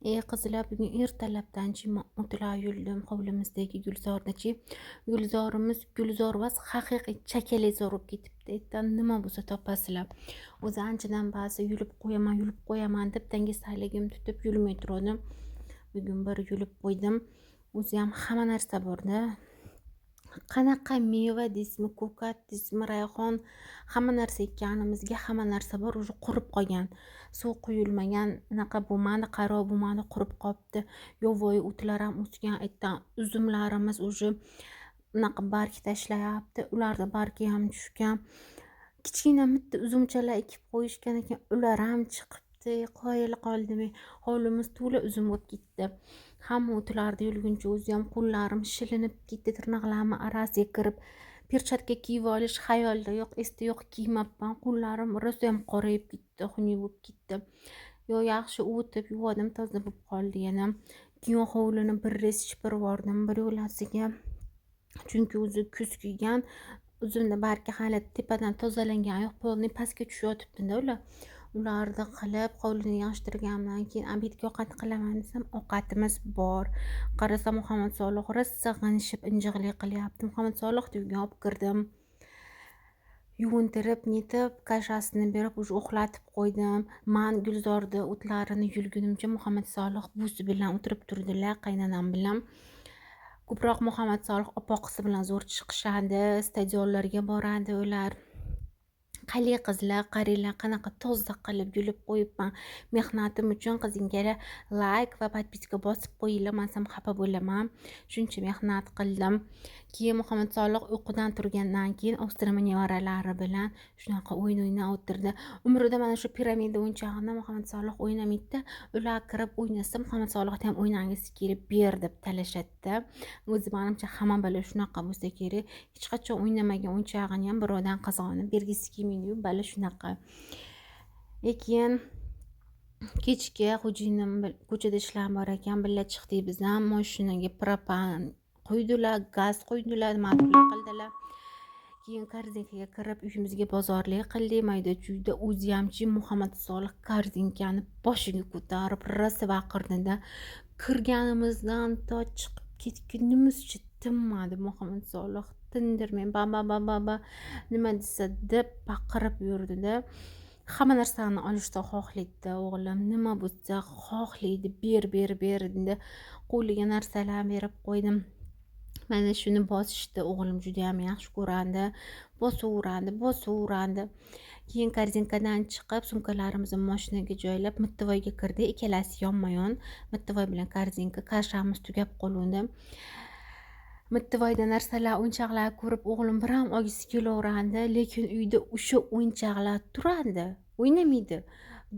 Qizlar bugun ertalabdanchi o'tlar yurdim hovlimizdagi gulzordachi. Gulzorimiz gulzormas haqiqiy chakalakzor bo'lib ketibdi. Aytdan nima bo'lsa topasizlar. O'zi anchadan ba'zi yulib qo'yaman deb dangasalik tutib yulmay turdim. Bugun bir yulib qo'ydim. O'zi ham hamma narsa borda. Qanaqa meva deysizmi, ko'kat deysizmi, rayhon, hamma narsa ekkanimizga hamma narsa bor, уже qurib qolgan. Suv quyilmagan, unaqa bo'lmadi, qaro bo'lmadi, qurib qolibdi. Yovvoyi o'tlar ham o'sgan, aytdan uzumlarimiz уже unaqa barg tashlayapti. Ularda bargi ham tushgan. Kichkina bitta uzumchalar ekib qo'yishgan ekan, ular ham chiqibdi. Qoyil qoldim. Hovlimiz to'la uzum bo'lib ketdi. Hamma o'tlarda yurguncha o'zi ham qo'llarim shilinib ketdi, tirnoqlarim arasiga kirib, perchatka kiyib olish xayolda yo'q, esda yo'q kiymabman. Qo'llarim rosa ham qorayib ketdi, xunuk bo'lib ketdi. Yo yaxshi o'tib yuvadim, toza bo'lib qoldi yana. Keyin hovlini bir rez supurib yubordim, bir yo'lasiga. Chunki o'zi kuz kuygan, uzumni bargi hali tepadan tozalangani yo'q, polni pastga tushib yotibdi-da ular. Ularni qilib, hovlini yig'ishtirgandan keyin obedga ovqat qilaman desam, ovqatimiz bor. Qarasam Muhammad Solih rosa g'ingshib, injiqlik qilyapti. Muhammad Solih uyga olib kirdim. Yuvintirib, netib, kashasini berib, уже uxlatib qo'ydim. Men gulzorda o'tlarini yulgunimcha Muhammad Solih busi bilan o'tirib turdilar, qaynanam bilan. Ko'proq Muhammad Solih opoqisi bilan zo'r chiqishadi, stadionlarga boradi ular. Qali qizlar, qaranglar, qanaqa toza qilib yulib qo'yibman. Mehnatim uchun qizinglar like va podpiska bosib qo'yinglar, men ham xafa bo'laman. Shuncha mehnat qildim. Keyin Muhammad Solih uyqudan turgandan keyin o'stirma nevaralari bilan shunaqa o'yin o'ynab o'tirdi. Umrida mana shu piramida o'yinchog'ini Muhammad Solih o'ynamaydi. Ular kirib o'ynasa, Muhammad Solihdan ham o'ynagisi kelib ber deb talashadi. O'zi menimcha hamma bola shunaqa bo'lsa kerak. Hech qachon o'ynamagan o'yinchog'ini ham birovdan qizg'onib bergisi kelmaydi-yu, bola shunaqa. Keyin kechga xo'jayinim ko'chada ishlar bor ekan, birga chiqdik biz ham. Mashinaga propan qo'ydilar, gaz qo'ydilar, nima qildilar. Keyin korzinkaga kirib uyimizga bozorlik qildik. Mayda-chuyda o'zi hamchi Muhammad Solih korzinkani boshiga ko'tarib rosa baqirdi-da. Kirganimizdan to chiqib ketgunimizcha tinmadi Muhammad Solih. Tindirmay ba nima desa deb baqirib yurdi-da. Hamma narsani olishni xohlaydi o'g'lim, nima bo'lsa xohlaydi, ber dedi. Qo'liga narsalar berib qo'ydim. Mana shuni bosishdi, o'g'lim juda ham yaxshi ko'radi. Bosaveradi. Keyin korzinkadan chiqib, sumkalarimizni mashinaga joylab, mittivoyga kirdi. Ikkalasi yonma-yon. Mittivoy bilan korzinka, kashamiz tugab qoluvdi. Mittivoyda narsalar, o'yinchoqlar ko'rib o'g'lim bir ham olgisi kelaveradi, lekin uyda o'sha o'yinchoqlar turadi, o'ynamaydi.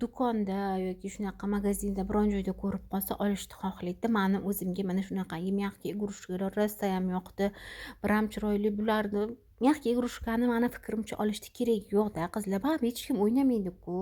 Do'konda yoki shunaqa magazinda biron joyda ko'rib qolsa olishni xohlaydi. Meni o'zimga mana shunaqa mягкий игрушкаlar rosa ham yoqdi. Bir ham chiroyli bularni mягкий игрушкani meni fikrimcha olishni kerak yo'q-da qizlar. Baribir hech kim o'ynamaydi-ku.